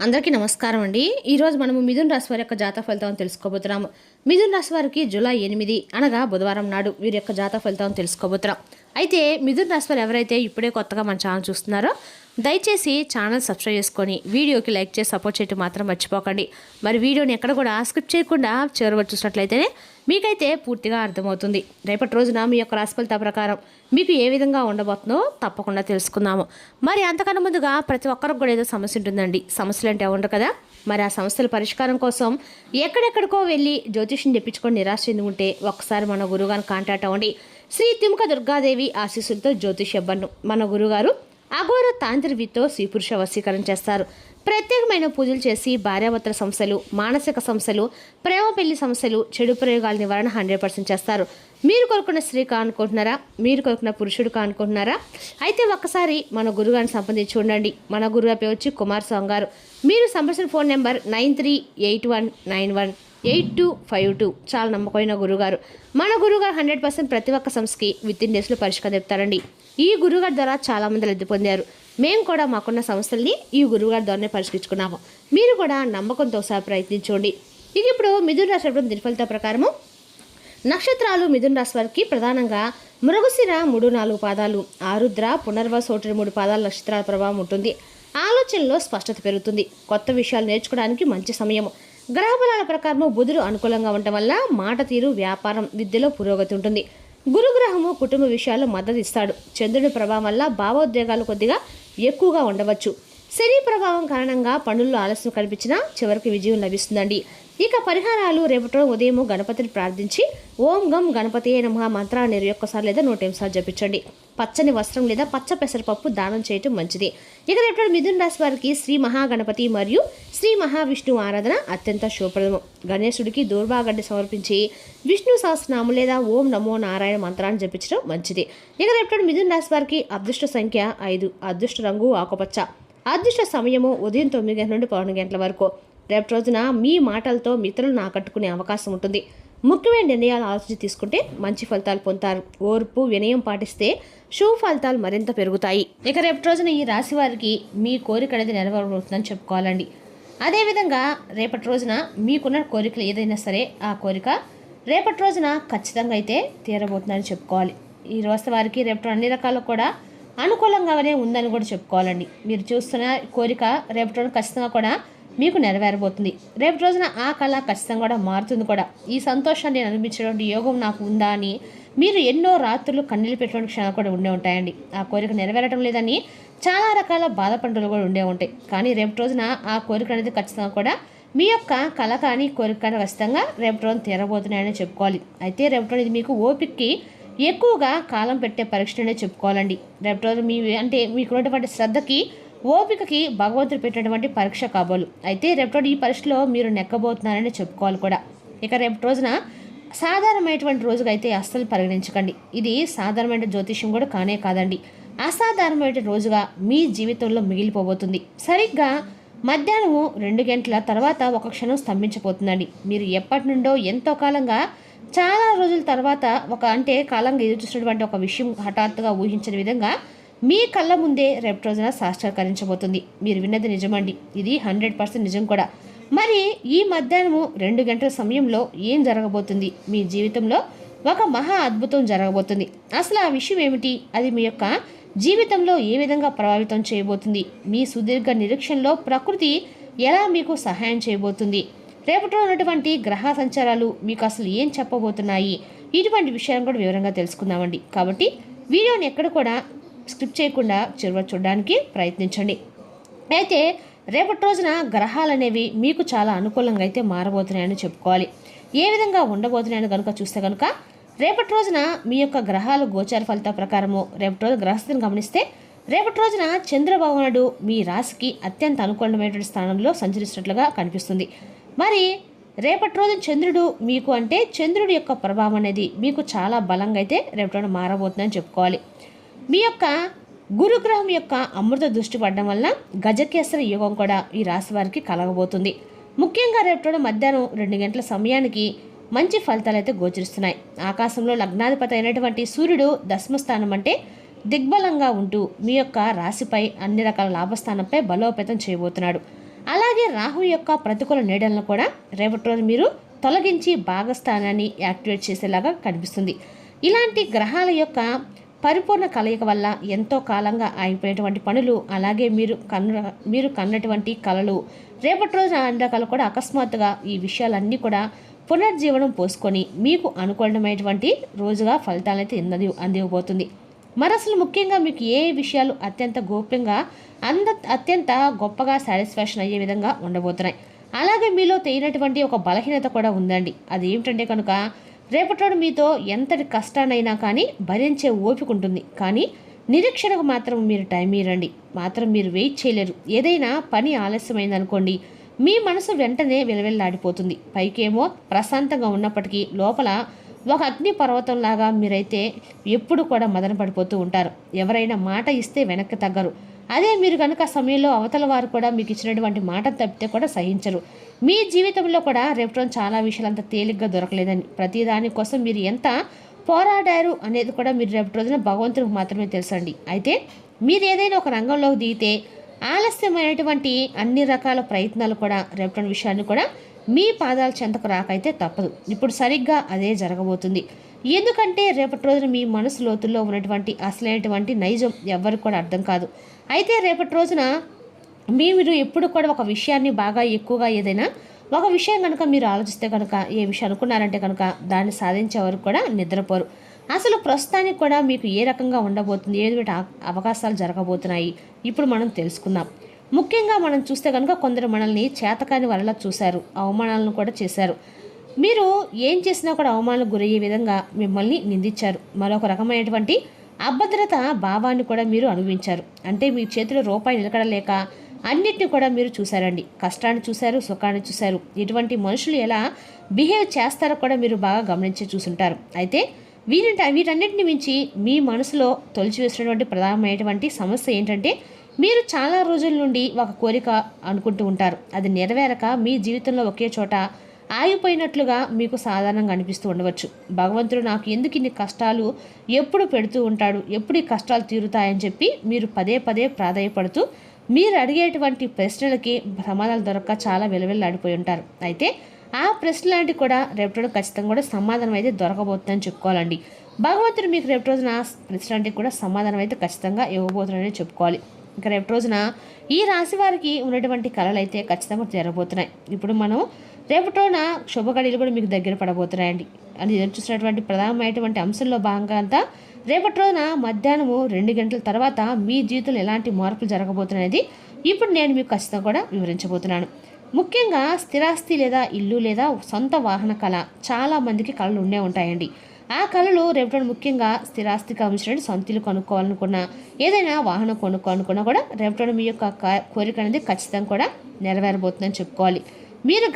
అందరికీ నమస్కారం అండి. ఈరోజు మనము మిథున్ రాశి వారి యొక్క జాతక ఫలితాలను తెలుసుకోబోతున్నాము. మిథున్ రాశి వారికి జూలై 8 అనగా బుధవారం నాడు వీరి యొక్క జాతక ఫలితాలను తెలుసుకోబోతున్నాం. అయితే మిథున్ రాశి వారు ఎవరైతే ఇప్పుడే కొత్తగా మన ఛానల్ చూస్తున్నారో దయచేసి ఛానల్ సబ్స్క్రైబ్ చేసుకొని వీడియోకి లైక్ చేసి సపోర్ట్ చేయడం మాత్రం మర్చిపోకండి. మరి వీడియోని ఎక్కడ కూడా స్కిప్ చేయకుండా చివరి చూసినట్లయితేనే మీకైతే పూర్తిగా అర్థమవుతుంది. రేపటి రోజున మీ యొక్క రాశి ఫలితాల ప్రకారం మీకు ఏ విధంగా ఉండబోతుందో తప్పకుండా తెలుసుకుందాము. మరి అంతకన్నా ముందుగా ప్రతి ఒక్కరికి కూడా ఏదో సమస్య ఉంటుందండి. సమస్యలు అంటే ఉండరు కదా. మరి ఆ సమస్యల పరిష్కారం కోసం ఎక్కడెక్కడికో వెళ్ళి జ్యోతిష్యం తెప్పించుకొని నిరాశ చెంది ఉంటే ఒక్కసారి మన గురువుగారిని కాంటాక్ట్ అవ్వండి. శ్రీ తిముక దుర్గాదేవి ఆశీస్సులతో జ్యోతిష్యబ్బన్ను మన గురుగారు అఘోర తాంత్రికతో స్త్రీ పురుష వశీకరణ చేస్తారు. ప్రత్యేకమైన పూజలు చేసి భార్యాభర్తల సమస్యలు, మానసిక సమస్యలు, ప్రేమ పెళ్లి సమస్యలు, చెడు ప్రయోగాల నివారణ 100% చేస్తారు. మీరు కోరుకున్న స్త్రీ కానుకుంటున్నారా? మీరు కోరుకున్న పురుషుడు కానుకుంటున్నారా? అయితే ఒక్కసారి మన గురుగారిని సంప్రదించి ఉండండి. మన గురుగారి పేరు వచ్చి కుమార్ స్వామి గారు. మీరు సంప్రదించిన ఫోన్ నెంబర్ 9381918252. చాలా నమ్మకమైన గురుగారు. మన గురుగారు 100% ప్రతి ఒక్క సమస్యకి విత్ ఇన్ డేస్లో పరిష్కారం చెప్తారండి. ఈ గురుగారి ద్వారా చాలామంది లబ్ధి పొందారు. మేము కూడా మాకున్న సమస్యల్ని ఈ గురువుగారి ద్వారానే పరిష్కరించుకున్నాము. మీరు కూడా నమ్మకంతో ఒకసారి ప్రయత్నించండి. ఇక ఇప్పుడు మిథున రాశి దిన ఫలితాల ప్రకారము నక్షత్రాలు మిథున రాశి వారికి ప్రధానంగా మృగశిర 3-4 పాదాలు, ఆరుద్ర, పునర్వసు 1-3 పాదాల నక్షత్రాల ప్రభావం ఉంటుంది. ఆలోచనలో స్పష్టత పెరుగుతుంది. కొత్త విషయాలు నేర్చుకోవడానికి మంచి సమయము. గ్రహబలాల ప్రకారము బుధుడు అనుకూలంగా ఉండటం వల్ల మాట తీరు, వ్యాపారం, విద్యలో పురోగతి ఉంటుంది. గురుగ్రహము కుటుంబ విషయాల్లో మద్దతు ఇస్తాడు. చంద్రుడి ప్రభావం వల్ల భావోద్వేగాలు కొద్దిగా ఎక్కువగా ఉండవచ్చు. శని ప్రభావం కారణంగా పనుల్లో ఆలస్యం కనిపించినా చివరికి విజయం లభిస్తుందండి. ఇక పరిహారాలు రేపటి ఉదయం గణపతిని ప్రార్థించి ఓం గం గణపతి నమః మంత్రాన్ని 21 లేదా 108 సార్లు జపించండి. పచ్చని వస్త్రం లేదా పచ్చ పెసరపప్పు దానం చేయటం మంచిది. ఇక రేపటి మిథున రాశి వారికి శ్రీ మహాగణపతి మరియు శ్రీ మహావిష్ణు ఆరాధన అత్యంత శుభప్రదము. గణేశుడికి దూర్వాగడ్డి సమర్పించి విష్ణు సహస్రనామం లేదా ఓం నమో నారాయణ మంత్రాన్ని జపించడం మంచిది. ఇక రేపటి మిథున రాశి వారికి అదృష్ట సంఖ్య 5, అదృష్ట రంగు ఆకుపచ్చ, అదృష్ట సమయము ఉదయం 9 గంటల నుండి 11 గంటల వరకు. రేపటి రోజున మీ మాటలతో మిత్రులను ఆకట్టుకునే అవకాశం ఉంటుంది. ముఖ్యమైన నిర్ణయాలు ఆలోచించి తీసుకుంటే మంచి ఫలితాలు పొందుతారు. ఓర్పు, వినయం పాటిస్తే శుభ ఫలితాలు మరింత పెరుగుతాయి. ఇక రేపటి రోజున ఈ రాశి వారికి మీ కోరిక అనేది నెరవేరబోతుందని చెప్పుకోవాలండి. అదేవిధంగా రేపటి రోజున మీకున్న కోరికలు ఏదైనా సరే ఆ కోరిక రేపటి రోజున ఖచ్చితంగా అయితే తీరబోతుందని చెప్పుకోవాలి. ఈ రోజు వారికి రేపటి అన్ని రకాలు కూడా అనుకూలంగానే ఉందని కూడా చెప్పుకోవాలండి. మీరు చూస్తున్న కోరిక రేపటి రోజున ఖచ్చితంగా కూడా మీకు నెరవేరబోతుంది. రేపటి రోజున ఆ కళ ఖచ్చితంగా కూడా మారుతుంది కూడా. ఈ సంతోషాన్ని అనిపించేటువంటి యోగం నాకు ఉందా అని మీరు ఎన్నో రాత్రులు కన్నీళ్ళు పెట్టిన క్షణాలు కూడా ఉండే ఉంటాయండి. ఆ కోరిక నెరవేరటం లేదని చాలా రకాల బాధపంటలు కూడా ఉండే ఉంటాయి. కానీ రేపటి రోజున ఆ కోరిక అనేది ఖచ్చితంగా కూడా మీ యొక్క కళ కానీ కోరిక కానీ ఖచ్చితంగా రేపటి రోజున తీరబోతున్నాయని చెప్పుకోవాలి. అయితే రేపటి రోజు మీకు ఓపికకి ఎక్కువగా కాలం పెట్టే పరీక్షనే చెప్పుకోవాలండి. రేపటి రోజు మీకున్నటువంటి శ్రద్ధకి, ఓపికకి భగవంతుడు పెట్టినటువంటి పరీక్ష కాబోలు. అయితే రేపటి ఈ పరీక్షలో మీరు నెక్కబోతున్నారని చెప్పుకోవాలి కూడా. ఇక రేపటి రోజున సాధారణమైనటువంటి రోజుగా అయితే అస్సలు పరిగణించకండి. ఇది సాధారణమైన జ్యోతిష్యం కూడా కానే కాదండి. అసాధారణమైన రోజుగా మీ జీవితంలో మిగిలిపోబోతుంది. సరిగ్గా మధ్యాహ్నము 2 గంటల తర్వాత ఒక క్షణం స్తంభించిపోతుందండి. మీరు ఎప్పటి నుండో ఎంతో కాలంగా చాలా రోజుల తర్వాత కాలంగా ఎదురు చూసినటువంటి ఒక విషయం హఠాత్తుగా ఊహించిన విధంగా మీ కళ్ళ ముందే రేపటి రోజున సాక్షాత్కరించబోతుంది. మీరు విన్నది నిజమండి. ఇది 100% నిజం కూడా. మరి ఈ మధ్యాహ్నము 2 గంటల సమయంలో ఏం జరగబోతుంది? మీ జీవితంలో ఒక మహా అద్భుతం జరగబోతుంది. అసలు ఆ విషయం ఏమిటి? అది మీ యొక్క జీవితంలో ఏ విధంగా ప్రభావితం చేయబోతుంది? మీ సుదీర్ఘ నిరీక్షణలో ప్రకృతి ఎలా మీకు సహాయం చేయబోతుంది? రేపటిలో ఉన్నటువంటి గ్రహ సంచారాలు మీకు అసలు ఏం చెప్పబోతున్నాయి? ఇటువంటి విషయాలను కూడా వివరంగా తెలుసుకుందామండి. కాబట్టి వీడియోని ఎక్కడ కూడా స్కిప్ చేయకుండా చివరి చూడడానికి ప్రయత్నించండి. అయితే రేపటి రోజున గ్రహాలు అనేవి మీకు చాలా అనుకూలంగా అయితే మారబోతున్నాయని చెప్పుకోవాలి. ఏ విధంగా ఉండబోతున్నాయని కనుక చూస్తే కనుక రేపటి రోజున మీ యొక్క గ్రహాలు గోచార ఫలితాల ప్రకారము రేపటి రోజు గ్రహస్థితిని గమనిస్తే రేపటి రోజున చంద్రభగవానుడు మీ రాశికి అత్యంత అనుకూలమైనటువంటి స్థానంలో సంచరిస్తున్నట్లుగా కనిపిస్తుంది. మరి రేపటి రోజు చంద్రుడు మీకు చంద్రుడి యొక్క ప్రభావం అనేది మీకు చాలా బలంగా అయితే రేపటి రోజున మారబోతుందని చెప్పుకోవాలి. మీ యొక్క గురుగ్రహం యొక్క అమృత దృష్టి పడడం వల్ల గజకేసరి యోగం కూడా ఈ రాశి వారికి కలగబోతుంది. ముఖ్యంగా రేపటి మధ్యాహ్నం 2 గంటల సమయానికి మంచి ఫలితాలు అయితే గోచరిస్తున్నాయి. ఆకాశంలో లగ్నాధిపతి అయినటువంటి సూర్యుడు దశమస్థానం దిగ్బలంగా ఉంటూ మీ యొక్క రాశిపై అన్ని రకాల లాభస్థానంపై బలోపేతం చేయబోతున్నాడు. అలాగే రాహు యొక్క ప్రతికూల నీడలను కూడా రేపటి రోజు మీరు తొలగించి భాగస్థానాన్ని యాక్టివేట్ చేసేలాగా కనిపిస్తుంది. ఇలాంటి గ్రహాల యొక్క పరిపూర్ణ కలయిక వల్ల ఎంతో కాలంగా ఆగిపోయేటువంటి పనులు, అలాగే మీరు కన్నటువంటి కళలు రేపటి రోజున అన్ని రకాలు కూడా అకస్మాత్తుగా ఈ విషయాలన్నీ కూడా పునర్జీవనం పోసుకొని మీకు అనుకూలమైనటువంటి రోజుగా ఫలితాలైతే అందివ్వబోతుంది. మరి అసలు ముఖ్యంగా మీకు ఏ విషయాలు అత్యంత గోప్యంగా అత్యంత గొప్పగా సాటిస్ఫాక్షన్ అయ్యే విధంగా ఉండబోతున్నాయి. అలాగే మీలో తెలియనటువంటి ఒక బలహీనత కూడా ఉందండి. అది ఏమిటంటే కనుక రేపటి మీతో ఎంతటి కష్టాన్నైనా కానీ భరించే ఓపిక ఉంటుంది. కానీ నిరీక్షణకు మాత్రం మీరు టైం ఇవ్వండి, మాత్రం మీరు వెయిట్ చేయలేరు. ఏదైనా పని ఆలస్యమైందనుకోండి, మీ మనసు వెంటనే విలవిల్లాడిపోతుంది. పైకేమో ప్రశాంతంగా ఉన్నప్పటికీ లోపల ఒక అగ్ని పర్వతంలాగా మీరైతే ఎప్పుడు కూడా మదన పడిపోతూ ఉంటారు. ఎవరైనా మాట ఇస్తే వెనక్కి తగ్గరు. అదే మీరు కనుక సమయంలో అవతల వారు కూడా మీకు ఇచ్చినటువంటి మాట తప్పితే కూడా సహించరు. మీ జీవితంలో కూడా రేపు చాలా విషయాలు అంత తేలిగ్గా దొరకలేదని, ప్రతిదాని కోసం మీరు ఎంత పోరాడారు అనేది కూడా మీరు రేపటి రోజున భగవంతుడికి మాత్రమే తెలుసండి. అయితే మీరు ఏదైనా ఒక రంగంలోకి దిగితే ఆలస్యమైనటువంటి అన్ని రకాల ప్రయత్నాలు కూడా రేపటి విషయాన్ని కూడా మీ పాదాల చెంతకు రాకైతే తప్పదు. ఇప్పుడు సరిగ్గా అదే జరగబోతుంది. ఎందుకంటే రేపటి రోజున మీ మనసు లోతుల్లో ఉన్నటువంటి అసలైనటువంటి నైజం ఎవరికి కూడా అర్థం కాదు. అయితే రేపటి రోజున మీరు ఎప్పుడు కూడా ఒక విషయాన్ని బాగా ఎక్కువగా ఏదైనా ఒక విషయం కనుక మీరు ఆలోచిస్తే కనుక ఏ విషయం అనుకున్నారంటే కనుక దాన్ని సాధించే వరకు కూడా నిద్రపోరు. అసలు ప్రస్తుతానికి కూడా మీకు ఏ రకంగా ఉండబోతుంది, ఏది అవకాశాలు జరగబోతున్నాయి ఇప్పుడు మనం తెలుసుకుందాం. ముఖ్యంగా మనం చూస్తే కనుక కొందరు మనల్ని చేతకాని వల్ల చూశారు, అవమానాలను కూడా చేశారు. మీరు ఏం చేసినా కూడా అవమానాలకు గురయ్యే విధంగా మిమ్మల్ని నిందించారు. మరొక రకమైనటువంటి అభద్రత భావాన్ని కూడా మీరు అనుభవించారు. అంటే మీ చేతిలో రూపాయి నిలకడలేక అన్నిటిని కూడా మీరు చూశారండి. కష్టాన్ని చూశారు, సుఖాన్ని చూశారు. ఇటువంటి మనుషులు ఎలా బిహేవ్ చేస్తారో కూడా మీరు బాగా గమనించి చూసుంటారు. అయితే వీటన్నిటిని మించి మీ మనసులో తొలిచివేసినటువంటి ప్రధానమైనటువంటి సమస్య ఏంటంటే మీరు చాలా రోజుల నుండి ఒక కోరిక అనుకుంటూ ఉంటారు. అది నెరవేరక మీ జీవితంలో ఒకే చోట ఆగిపోయినట్లుగా మీకు సాధారణంగా అనిపిస్తూ ఉండవచ్చు. భగవంతుడు నాకు ఎందుకు ఇన్ని కష్టాలు ఎప్పుడు పెడుతూ ఉంటాడు, ఎప్పుడు ఈ కష్టాలు తీరుతాయని చెప్పి మీరు పదే పదే ప్రాధాయపడుతూ మీరు అడిగేటువంటి ప్రశ్నలకి సమాధానాలు దొరక్క చాలా విలువెల్లాడిపోయి ఉంటారు. అయితే ఆ ప్రశ్నలాంటి కూడా రేపటి రోజున ఖచ్చితంగా కూడా సమాధానం అయితే దొరకబోతుందని చెప్పుకోవాలండి. భగవంతుడు మీకు రేపటి రోజున ప్రశ్నలాంటికి కూడా సమాధానం అయితే ఖచ్చితంగా ఇవ్వబోతున్నాడని చెప్పుకోవాలి. ఇంకా రేపటి రోజున ఈ రాశి వారికి ఉన్నటువంటి కళలు అయితే ఖచ్చితంగా జరగబోతున్నాయి. ఇప్పుడు మనం రేపటి రోజున శుభగడియలు కూడా మీకు దగ్గర పడబోతున్నాయండి. అని ఎదురు చూసినటువంటి ప్రధానమైనటువంటి అంశంలో భాగంగా అంతా రేపటి రోజున మధ్యాహ్నము 2 గంటల తర్వాత మీ జీవితంలో ఎలాంటి మార్పులు జరగబోతున్నది ఇప్పుడు నేను మీకు ఖచ్చితంగా కూడా వివరించబోతున్నాను. ముఖ్యంగా స్థిరాస్తి లేదా ఇల్లు లేదా సొంత వాహన కళ చాలా మందికి కళలు ఉండే ఉంటాయండి. ఆ కళలు రేపటి ముఖ్యంగా స్థిరాస్తికి సంబంధించిన సొంత ఇల్లు కొనుక్కోవాలనుకున్నా, ఏదైనా వాహనం కొనుక్కోవాలనుకున్నా కూడా రేపటి మీ యొక్క కోరిక అనేది ఖచ్చితంగా కూడా నెరవేరబోతుందని చెప్పుకోవాలి. మీరు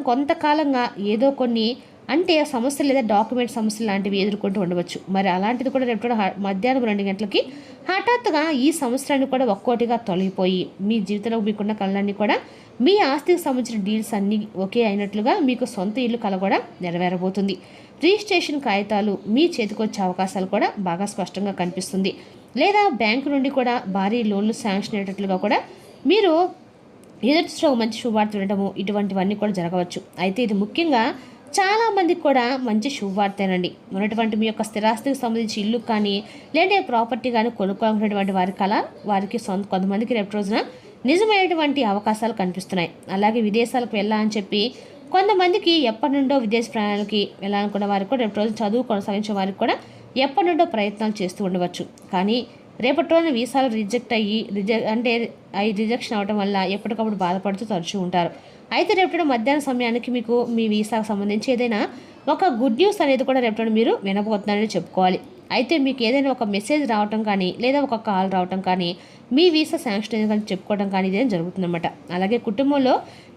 కొంతకాలంగా ఏదో కొన్ని అంటే సమస్యలు లేదా డాక్యుమెంట్ సమస్యలు లాంటివి ఎదుర్కొంటూ ఉండవచ్చు. మరి అలాంటిది కూడా రేపు మధ్యాహ్నం 2 గంటలకి హఠాత్తుగా ఈ సంవత్సరాన్ని కూడా ఒక్కోటిగా తొలగిపోయి మీ జీవితంలో మీకున్న కళలన్నీ కూడా మీ ఆస్తికి సంబంధించిన డీల్స్ అన్నీ ఒకే అయినట్లుగా మీకు సొంత ఇల్లు కళ కూడా నెరవేరబోతుంది. రిజిస్ట్రేషన్ కాగితాలు మీ చేతికి వచ్చే అవకాశాలు కూడా బాగా స్పష్టంగా కనిపిస్తుంది. లేదా బ్యాంకు నుండి కూడా భారీ లోన్లు శాంక్షన్ అయ్యేటట్లుగా కూడా మీరు ఎదుటి మంచి శుభవార్త వినడము ఇటువంటివన్నీ కూడా జరగవచ్చు. అయితే ఇది ముఖ్యంగా చాలామందికి కూడా మంచి శుభవార్తేనండి. ఉన్నటువంటి మీ యొక్క స్థిరాస్తికి సంబంధించి ఇల్లు కానీ లేదా ప్రాపర్టీ కానీ కొనుక్కోవాలనుకున్నటువంటి వారికి కొంతమందికి రేపు రోజున నిజమైనటువంటి అవకాశాలు కనిపిస్తున్నాయి. అలాగే విదేశాలకు వెళ్ళాలని చెప్పి కొంతమందికి ఎప్పటి నుండో విదేశ ప్రయాణాలకి వెళ్ళాలనుకున్న వారికి కూడా రేపు రోజు చదువు కొనసాగించే వారికి కూడా ఎప్పటి నుండో ప్రయత్నాలు చేస్తూ ఉండవచ్చు. కానీ రేపటి రోజున వీసాలు రిజెక్షన్ అవడం వల్ల ఎప్పటికప్పుడు బాధపడుతూ తరచూ ఉంటారు. అయితే రేపటి మధ్యాహ్నం సమయానికి మీకు మీ వీసాకు సంబంధించి ఏదైనా ఒక గుడ్ న్యూస్ అనేది కూడా రేపటి మీరు వినబోతున్నారని చెప్పుకోవాలి. అయితే మీకు ఏదైనా ఒక మెసేజ్ రావటం కానీ లేదా ఒక కాల్ రావటం కానీ మీ వీసా శాంక్షన్ కానీ చెప్పుకోవడం కానీ ఇదేం జరుగుతుందన్నమాట. అలాగే కుటుంబంలో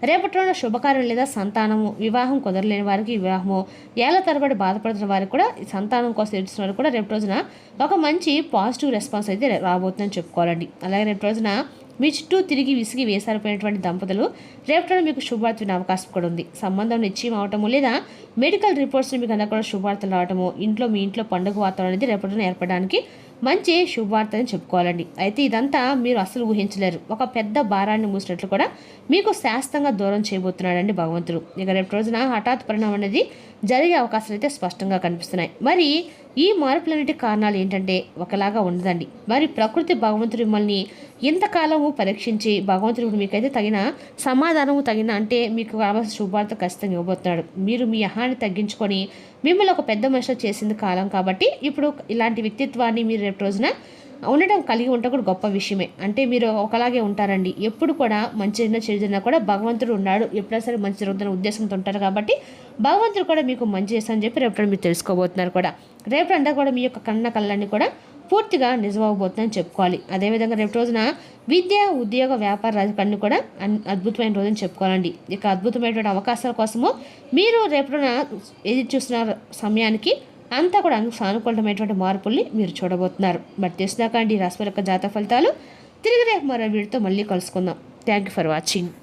రేపటి రోజున శుభకార్యం లేదా సంతానము, వివాహం కుదరలేని వారికి వివాహము, ఏళ్ల తరబడి బాధపడుతున్న వారికి కూడా సంతానం కోసం ఎదురుస్తున్న వారికి కూడా రేపు రోజున ఒక మంచి పాజిటివ్ రెస్పాన్స్ అయితే రాబోతుందని చెప్పుకోవాలండి. అలాగే రేపు రోజున మీ చుట్టూ తిరిగి విసిగి వేసారిపోయినటువంటి దంపతులు రేపటి మీకు శుభవార్త వినే అవకాశం కూడా ఉంది. సంబంధం నిశ్చయం అవటము లేదా మెడికల్ రిపోర్ట్స్ మీకు అన్న కూడా శుభవార్తలు రావటము, మీ ఇంట్లో పండుగ వాతావరణం అనేది రేపటిన ఏర్పడడానికి మంచి శుభవార్త అని చెప్పుకోవాలండి. అయితే ఇదంతా మీరు అసలు ఊహించలేరు. ఒక పెద్ద భారాన్ని మూసినట్లు కూడా మీకు శాస్త్రంగా దూరం చేయబోతున్నాడండి భగవంతుడు. ఇక రేపు రోజున హఠాత్ పరిణామం అనేది జరిగే అవకాశాలు అయితే స్పష్టంగా కనిపిస్తున్నాయి. మరి ఈ మార్పులన్నిటి కారణాలు ఏంటంటే ఒకలాగా ఉండదండి. మరి ప్రకృతి భగవంతుడు మిమ్మల్ని ఇంతకాలము పరీక్షించి భగవంతుడు మీకైతే తగిన సమాధానము అంటే మీకు కావాల్సిన శుభవార్త ఖచ్చితంగా ఇవ్వబోతున్నాడు. మీరు మీ అహాన్ని తగ్గించుకొని మిమ్మల్ని ఒక పెద్ద మనిషి చేసింది కాలం కాబట్టి ఇప్పుడు ఇలాంటి వ్యక్తిత్వాన్ని మీరు రేపు రోజున ఉండడం కలిగి ఉంటే కూడా గొప్ప విషయమే. అంటే మీరు ఒకలాగే ఉంటారండి. ఎప్పుడు కూడా మంచి చెడు కూడా భగవంతుడు ఉన్నాడు, ఎప్పుడైనా సరే మంచి జరుగుతున్న ఉద్దేశంతో ఉంటారు కాబట్టి భగవంతుడు కూడా మీకు మంచి చేస్తానని చెప్పి రేపు మీరు తెలుసుకోబోతున్నారు కూడా. రేపంతా కూడా మీ యొక్క కళ్ళన్నీ కూడా పూర్తిగా నిజమవబోతుందని చెప్పుకోవాలి. అదేవిధంగా రేపు రోజున విద్య, ఉద్యోగ, వ్యాపార రాజకీయాన్ని కూడా అద్భుతమైన రోజుని చెప్పుకోవాలండి. ఇక అద్భుతమైనటువంటి అవకాశాల కోసము మీరు రేపు ఎదురు చూస్తున్న సమయానికి అంతా కూడా సానుకూలమైనటువంటి మార్పుల్ని మీరు చూడబోతున్నారు. బట్ తెలిసినాక అండి రాశి యొక్క జాతక ఫలితాలు తిరిగి రేపు మరో వీడితో మళ్ళీ కలుసుకుందాం. Thank you for watching.